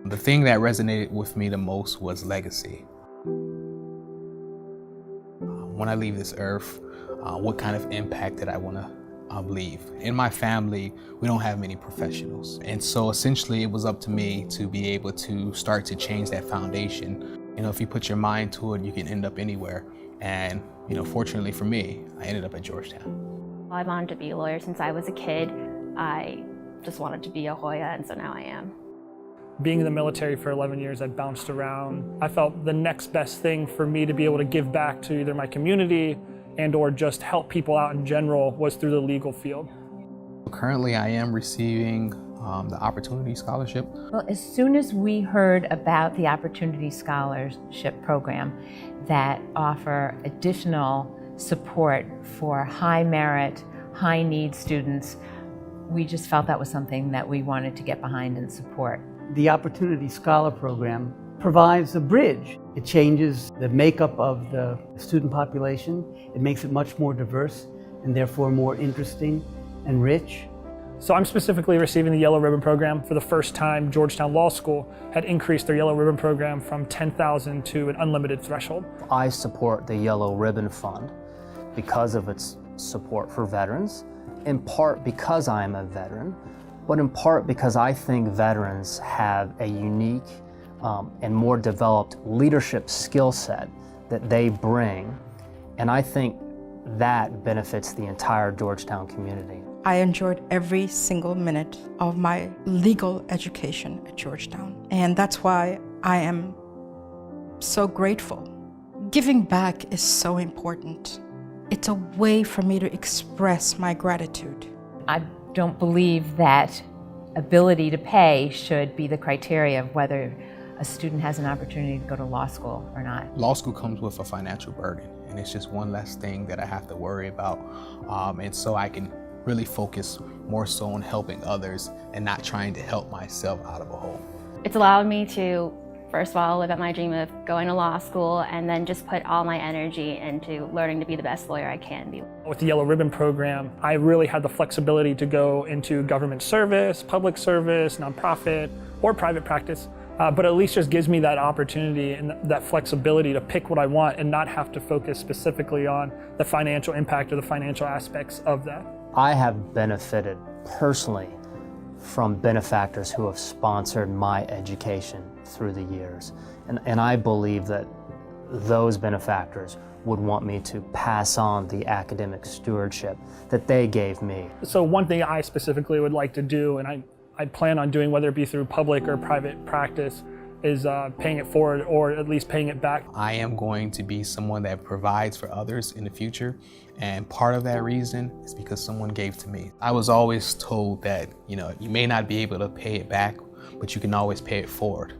The thing that resonated with me the most was legacy. When I leave this earth, what kind of impact did I want to leave? In my family, we don't have many professionals. And so essentially it was up to me to be able to start to change that foundation. You know, if you put your mind to it, you can end up anywhere. And, you know, fortunately for me, I ended up at Georgetown. I wanted to be a lawyer since I was a kid. I just wanted to be a Hoya, and so now I am. Being in the military for 11 years, I bounced around. I felt the next best thing for me to be able to give back to either my community and or just help people out in general was through the legal field. Currently, I am receiving the Opportunity Scholarship. Well, as soon as we heard about the Opportunity Scholarship program that offer additional support for high merit, high need students, we just felt that was something that we wanted to get behind and support. The Opportunity Scholar Program provides a bridge. It changes the makeup of the student population. It makes it much more diverse and therefore more interesting and rich. So I'm specifically receiving the Yellow Ribbon Program. For the first time, Georgetown Law School had increased their Yellow Ribbon Program from $10,000 to an unlimited threshold. I support the Yellow Ribbon Fund because of its support for veterans, in part because I am a veteran, but in part because I think veterans have a unique and more developed leadership skill set that they bring, and I think that benefits the entire Georgetown community. I enjoyed every single minute of my legal education at Georgetown, and that's why I am so grateful. Giving back is so important. It's a way for me to express my gratitude. I don't believe that ability to pay should be the criteria of whether a student has an opportunity to go to law school or not. Law school comes with a financial burden, and it's just one less thing that I have to worry about. And so I can really focus more so on helping others and not trying to help myself out of a hole. It's allowed me to, first of all, live out my dream of going to law school, and then just put all my energy into learning to be the best lawyer I can be. With the Yellow Ribbon Program, I really had the flexibility to go into government service, public service, nonprofit, or private practice. But at least just gives me that opportunity and that flexibility to pick what I want and not have to focus specifically on the financial impact or the financial aspects of that. I have benefited personally from benefactors who have sponsored my education through the years. And I believe that those benefactors would want me to pass on the academic stewardship that they gave me. So one thing I specifically would like to do, and I plan on doing, whether it be through public or private practice, is paying it forward or at least paying it back. I am going to be someone that provides for others in the future, and part of that reason is because someone gave to me. I was always told that, you know, you may not be able to pay it back, but you can always pay it forward.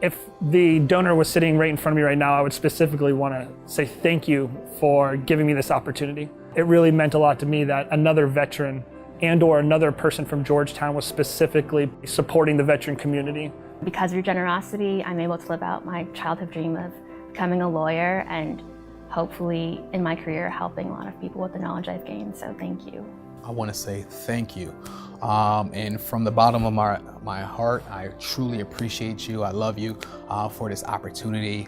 If the donor was sitting right in front of me right now, I would specifically want to say thank you for giving me this opportunity. It really meant a lot to me that another veteran and or another person from Georgetown was specifically supporting the veteran community. Because of your generosity, I'm able to live out my childhood dream of becoming a lawyer and hopefully in my career helping a lot of people with the knowledge I've gained, so thank you. I want to say thank you. And from the bottom of my heart, I truly appreciate you. I love you for this opportunity.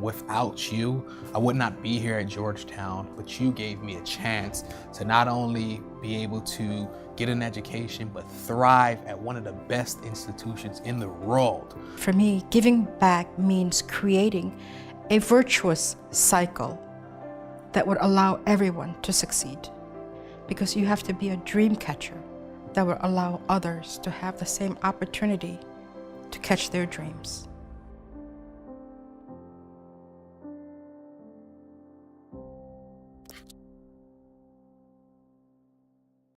Without you, I would not be here at Georgetown, but you gave me a chance to not only be able to get an education, but thrive at one of the best institutions in the world. For me, giving back means creating a virtuous cycle that would allow everyone to succeed. Because you have to be a dream catcher that will allow others to have the same opportunity to catch their dreams.